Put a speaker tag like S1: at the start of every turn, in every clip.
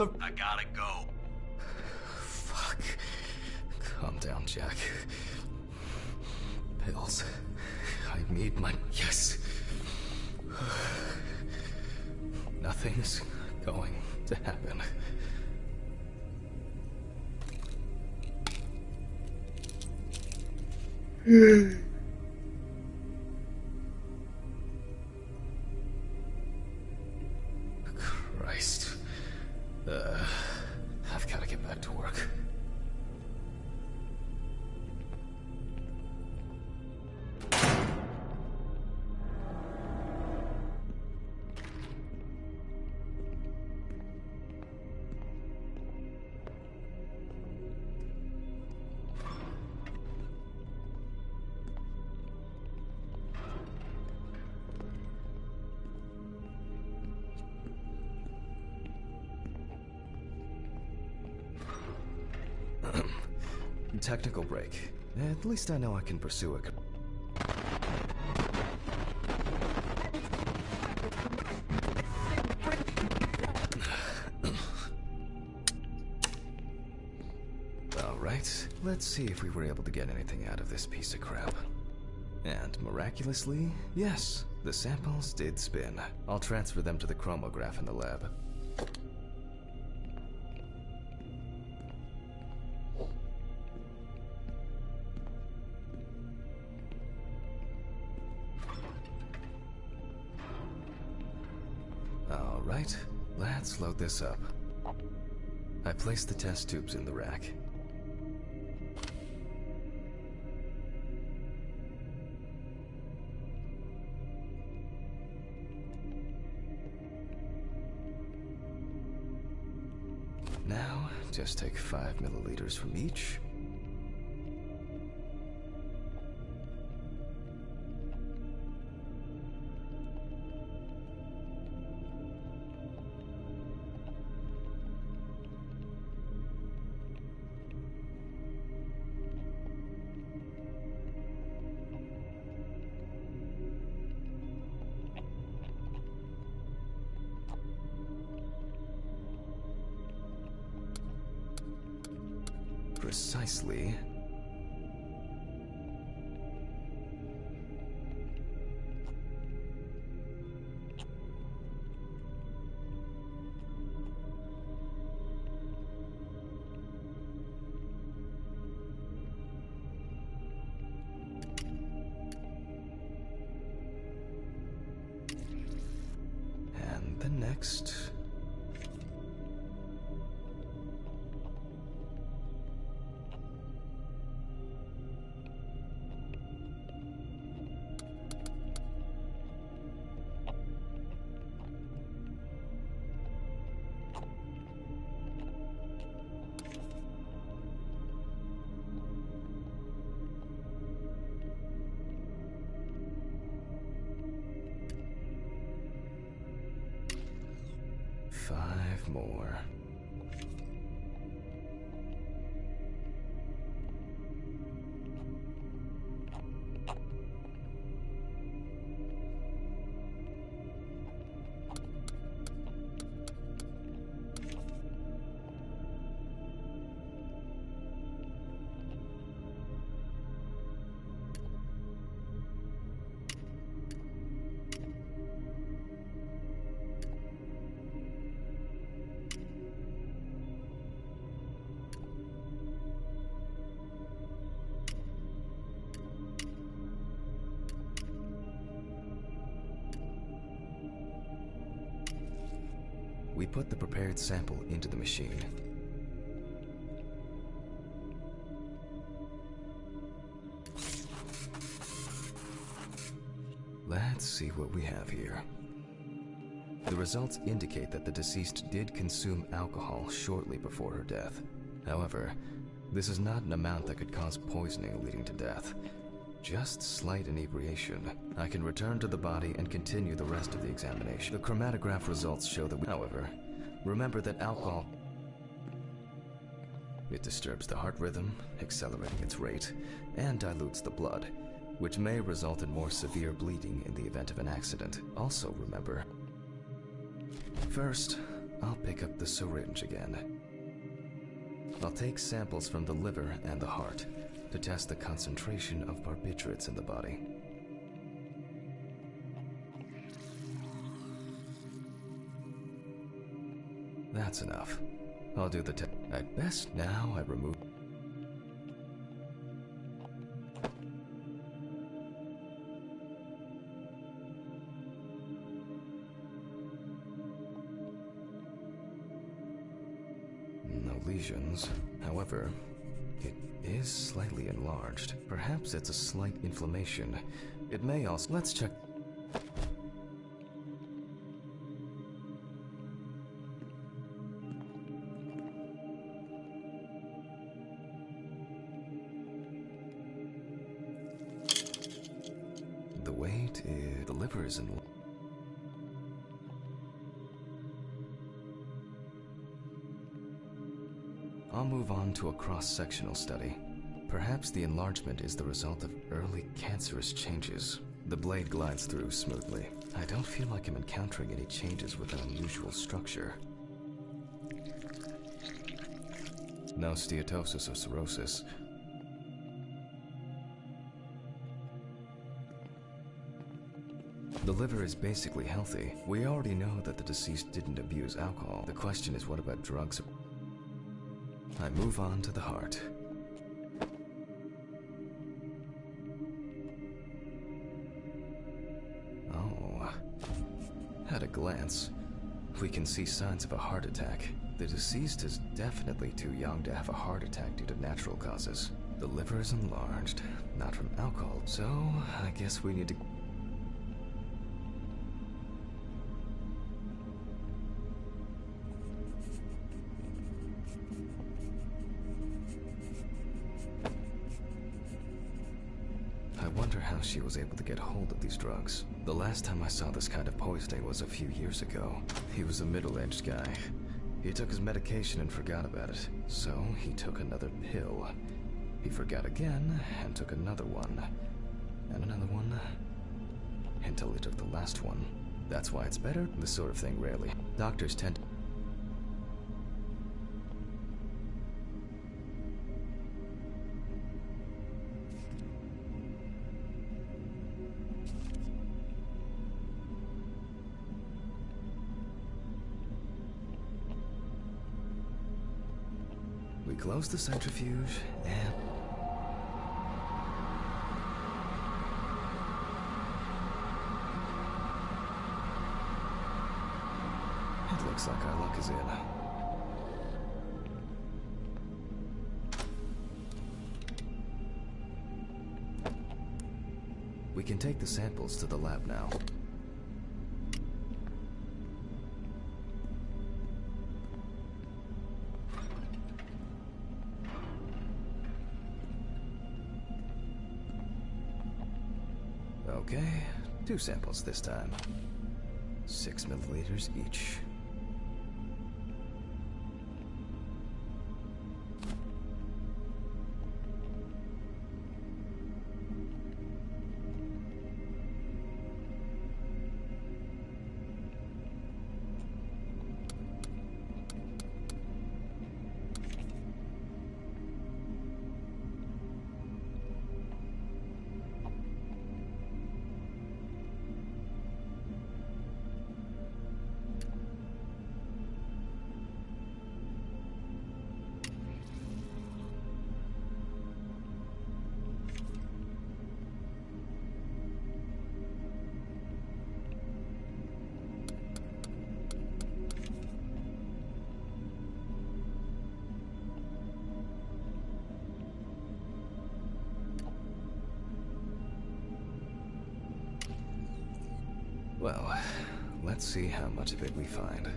S1: I gotta go.
S2: Fuck. Calm down, Jack. Pills. I need my... Yes. Nothing's going to happen. Christ. I've got to get back to work. Technical break. At least I know I can pursue it. Alright, let's see if we were able to get anything out of this piece of crap. And miraculously, yes, the samples did spin. I'll transfer them to the chromograph in the lab. Alright, let's load this up. I placed the test tubes in the rack. Now, just take 5 milliliters from each. Precisely. And the next. Five more. We put the prepared sample into the machine. Let's see what we have here. The results indicate that the deceased did consume alcohol shortly before her death. However, this is not an amount that could cause poisoning leading to death. Just slight inebriation. I can return to the body and continue the rest of the examination. The chromatograph results show that however, remember that alcohol... It disturbs the heart rhythm, accelerating its rate, and dilutes the blood, which may result in more severe bleeding in the event of an accident. Also remember... First, I'll pick up the syringe again. I'll take samples from the liver and the heart to test the concentration of barbiturates in the body. That's enough. I'll do the test. At best now I remove... No lesions. However, it is slightly enlarged. Perhaps it's a slight inflammation. It may also... Let's check... The weight is... The liver is in... I'll move on to a cross-sectional study. Perhaps the enlargement is the result of early cancerous changes. The blade glides through smoothly. I don't feel like I'm encountering any changes with an unusual structure. No steatosis or cirrhosis. The liver is basically healthy. We already know that the deceased didn't abuse alcohol. The question is, what about drugs? I move on to the heart. Oh. At a glance, we can see signs of a heart attack. The deceased is definitely too young to have a heart attack due to natural causes. The liver is enlarged, not from alcohol, so I guess we need to... I wonder how she was able to get hold of these drugs. The last time I saw this kind of poisoning was a few years ago. He was a middle-aged guy. He took his medication and forgot about it, so he took another pill. He forgot again and took another one, and another one, until he took the last one. That's why it's better. This sort of thing rarely. Doctors tend to... We close the centrifuge, and... It looks like our luck is in. We can take the samples to the lab now. Okay, 2 samples this time. 6 milliliters each. Well, let's see how much of it we find.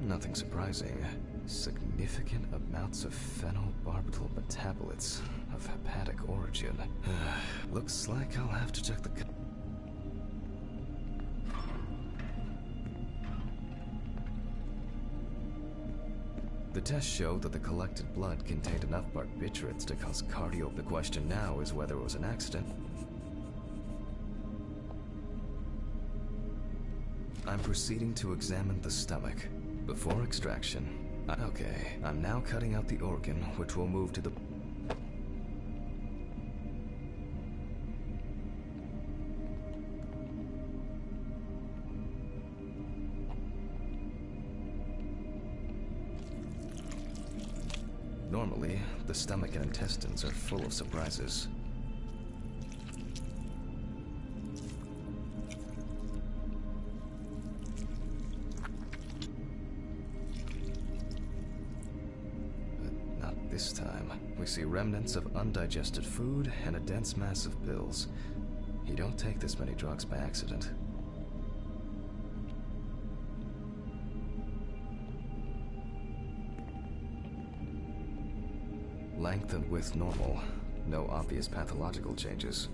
S2: Nothing surprising. Significant amounts of phenobarbital metabolites of hepatic origin. Looks like I'll have to check the... The tests showed that the collected blood contained enough barbiturates to cause cardio. The question now is whether it was an accident. I'm proceeding to examine the stomach. Before extraction. Okay, I'm now cutting out the organ, which will move to the... Normally, the stomach and intestines are full of surprises. But not this time. We see remnants of undigested food and a dense mass of pills. You don't take this many drugs by accident. Length and width normal. No obvious pathological changes.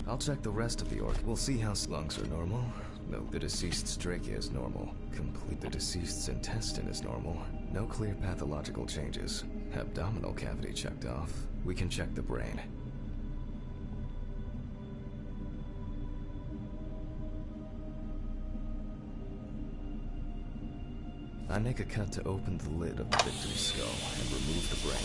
S2: I'll check the rest of the organ. We'll see how lungs are normal. No, the deceased's trachea is normal. Complete. The deceased's intestine is normal. No clear pathological changes. Abdominal cavity checked off. We can check the brain. I make a cut to open the lid of the victim's skull and remove the brain.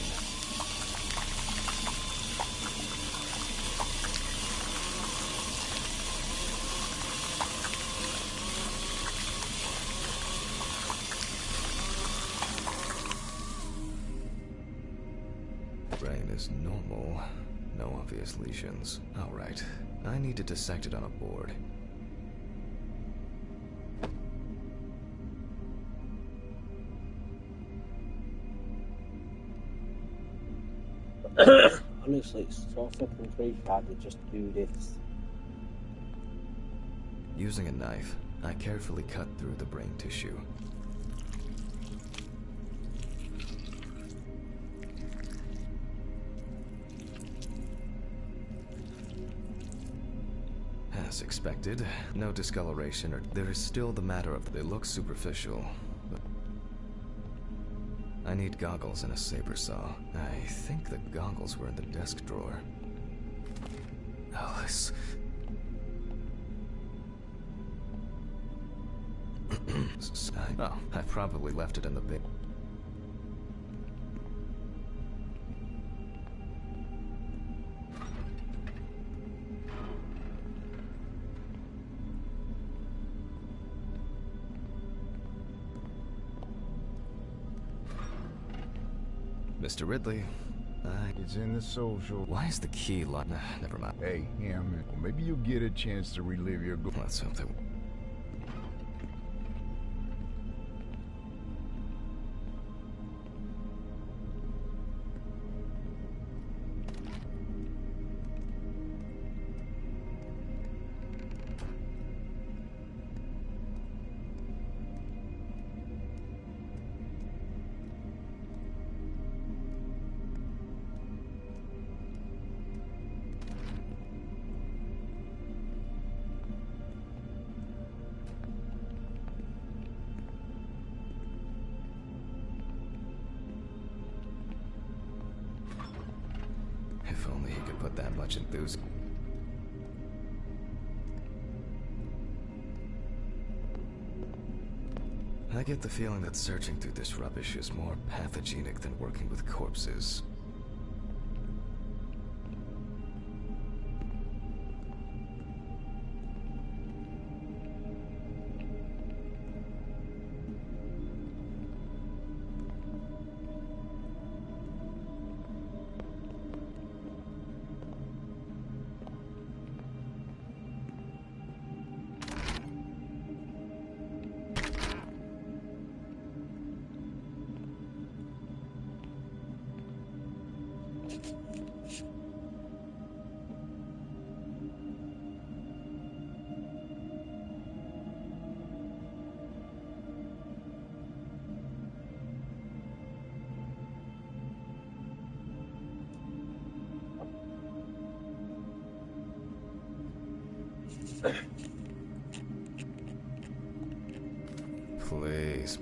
S2: Brain is normal. No obvious lesions. Alright. I need to dissect it on a board.
S1: Honestly, it's so fucking retarded to just do this.
S2: Using a knife, I carefully cut through the brain tissue. As expected, no discoloration or... There is still the matter of... They look superficial, but... I need goggles and a saber saw. I think the goggles were in the desk drawer. Alice. Oh, I probably left it in the bin. Mr. Ridley,
S3: It's in the social.
S2: why is the key locked? Nah, never mind.
S3: Hey, Hammond, maybe you'll get a chance to relive your goal.
S2: Let's hope that... If only he could put that much enthusiasm. I get the feeling that searching through this rubbish is more pathogenic than working with corpses. Please.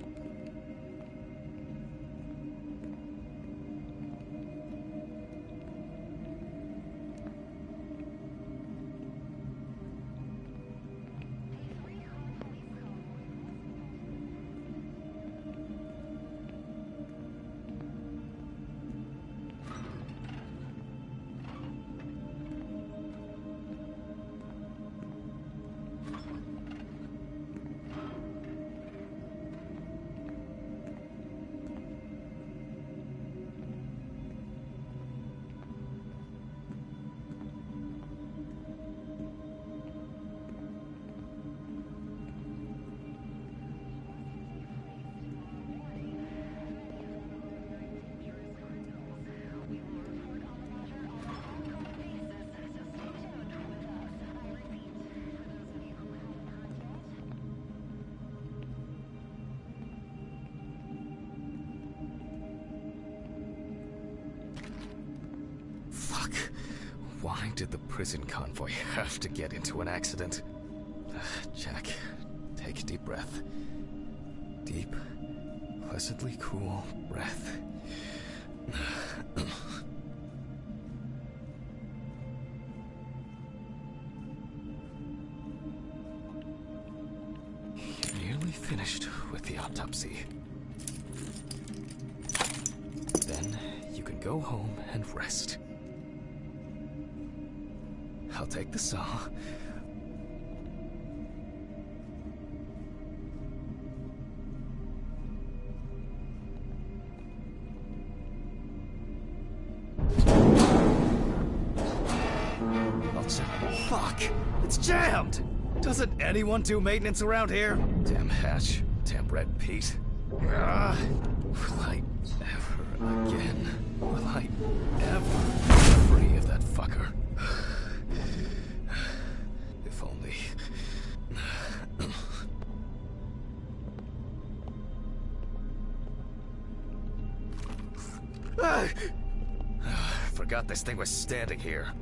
S2: Fuck. Why did the prison convoy have to get into an accident? Jack, take a deep breath. Deep, pleasantly cool breath. You're nearly finished with the autopsy. Then you can go home and rest. I'll take the saw. Fuck! It's jammed! Doesn't anyone do maintenance around here? Damn hatch. Damn red Pete. Will I ever again? Will I ever free of that fucker? If only. Forgot this thing was standing here.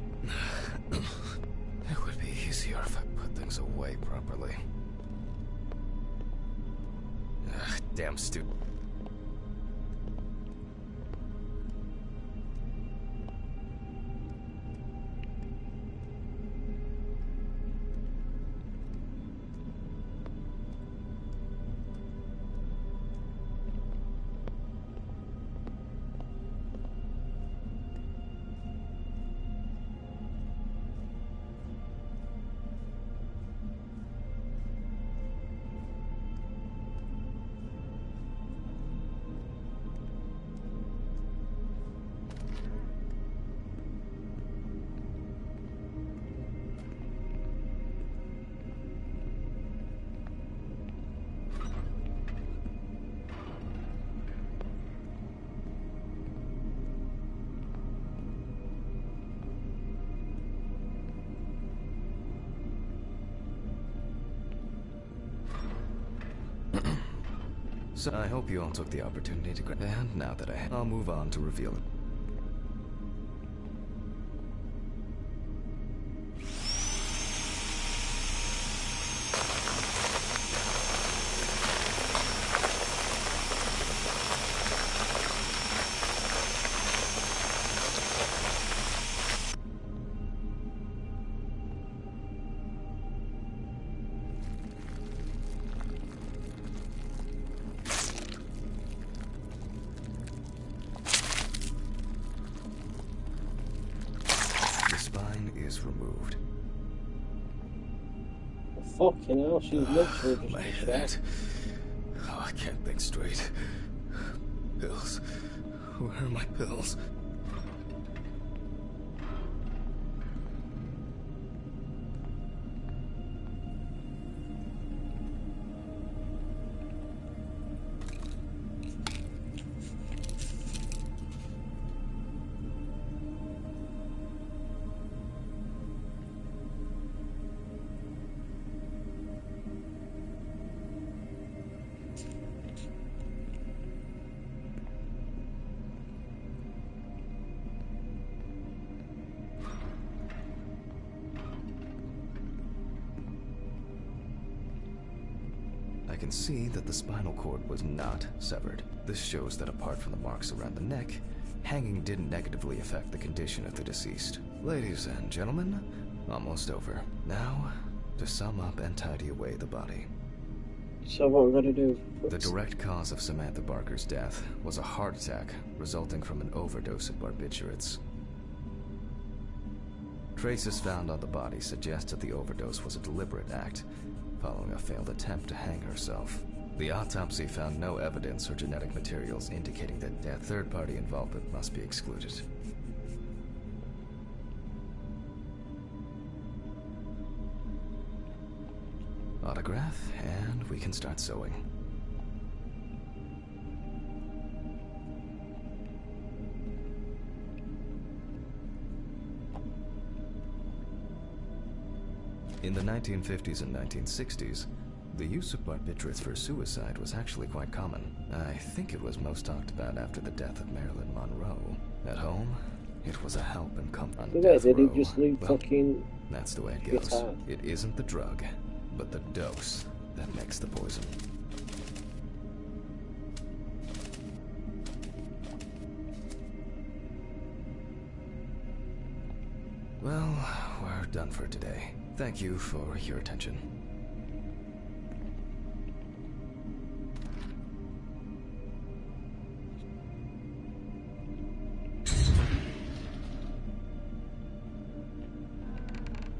S2: It would be easier if I put things away properly. Damn stupid. So I hope you all took the opportunity to grab. And now that I'll move on to reveal it. Removed.
S1: Fucking hell, she's literally just
S2: My
S1: a
S2: head.
S1: shit.
S2: Oh, I can't think straight. Pills. Where are my pills? I can see that the spinal cord was not severed. This shows that apart from the marks around the neck, hanging didn't negatively affect the condition of the deceased. Ladies and gentlemen, almost over. Now, to sum up and tidy away the body.
S1: So what we're gonna do?
S2: The direct cause of Samantha Barker's death was a heart attack resulting from an overdose of barbiturates. Traces found on the body suggest that the overdose was a deliberate act, following a failed attempt to hang herself. The autopsy found no evidence or genetic materials indicating that death. Third-party involvement must be excluded. Autograph, and we can start sewing. In the 1950s and 1960s, the use of barbiturates for suicide was actually quite common. I think it was most talked about after the death of Marilyn Monroe. At home, It was a help and comfort on
S1: Wait,
S2: death
S1: did he
S2: row.
S1: just leave
S2: Well,
S1: fucking
S2: that's the way it goes.
S1: guitar?
S2: It isn't the drug, but the dose that makes the poison. Well, we're done for today. Thank you for your attention.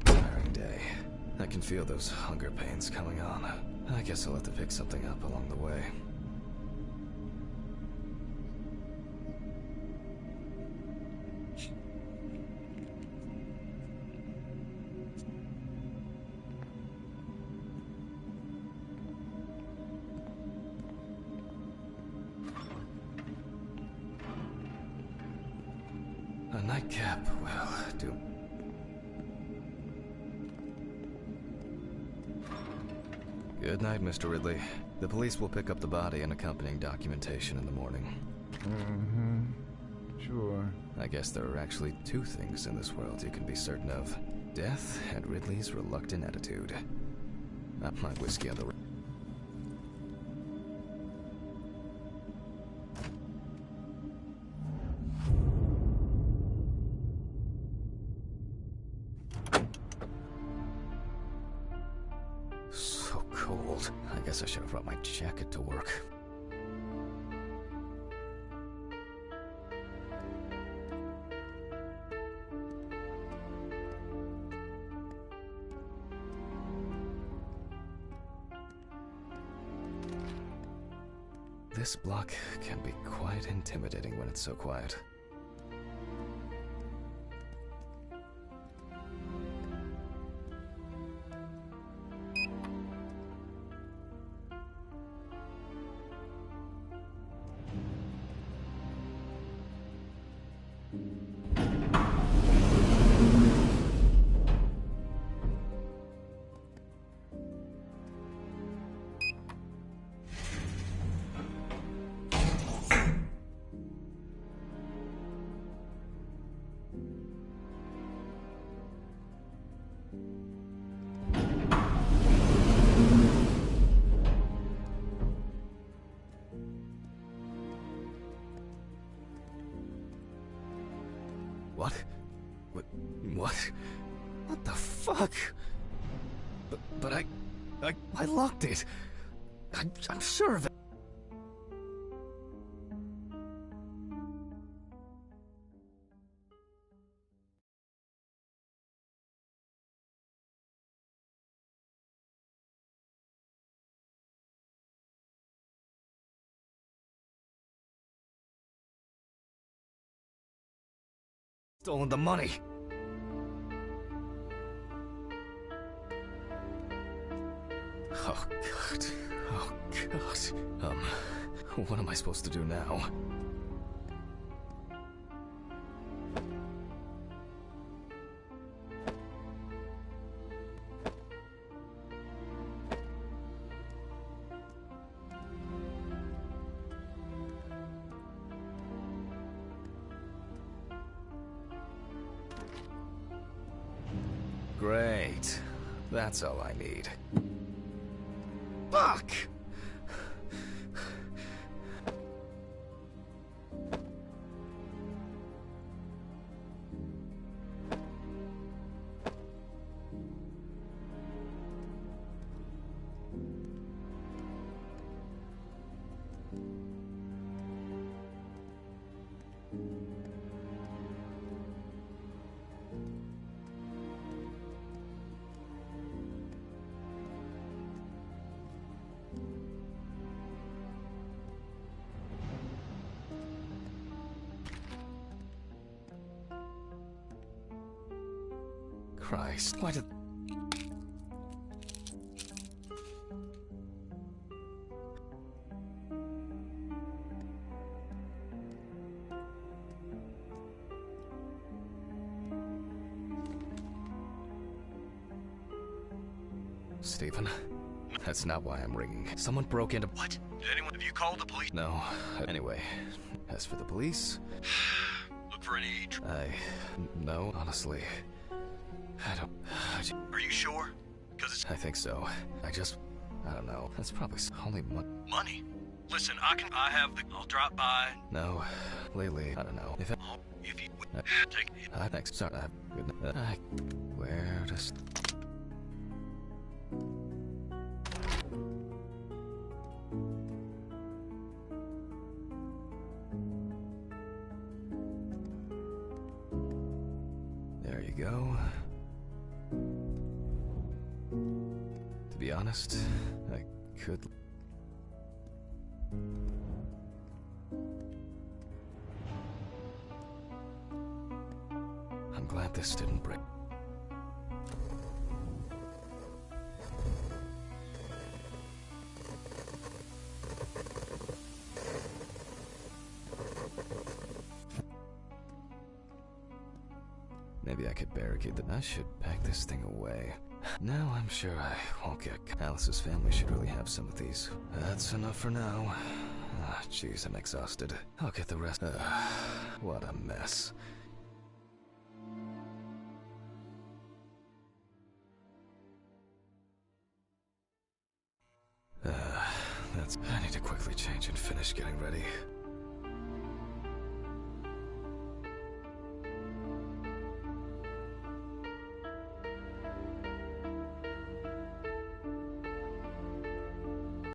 S2: Tiring day. I can feel those hunger pains coming on. I guess I'll have to pick something up along the way. A nightcap will do. Good night, Mr. Ridley. The police will pick up the body and accompanying documentation in the morning.
S3: Sure.
S2: I guess there are actually two things in this world you can be certain of. Death and Ridley's reluctant attitude. Not my whiskey on the... So cold. I guess I should have brought my jacket to work. This block can be quite intimidating when it's so quiet. What? What? What the fuck? But I locked it. I'm sure of it. Stolen the money. Oh God. Oh God. What am I supposed to do now? Great. That's all I need. Fuck! Christ, why did... Stephen, that's not why I'm ringing. Someone broke into...
S4: What? Did anyone... Have you called the police?
S2: No. Anyway, as for the police...
S4: Look, for any...
S2: No, honestly.
S4: Are you sure? Because it's...
S2: I think so. I don't know. That's probably only
S4: Money? Listen, I have the... I'll drop by.
S2: No, lately, I don't know. If
S4: you... take it.
S2: I think... Sorry, where does... There you go. To be honest, I could... I'm glad this didn't break. Maybe I could barricade the... I should pack this thing away. Now I'm sure I won't get... Alice's family should really have some of these. That's enough for now. Ah, jeez, I'm exhausted. I'll get the rest... what a mess. I need to quickly change and finish getting ready.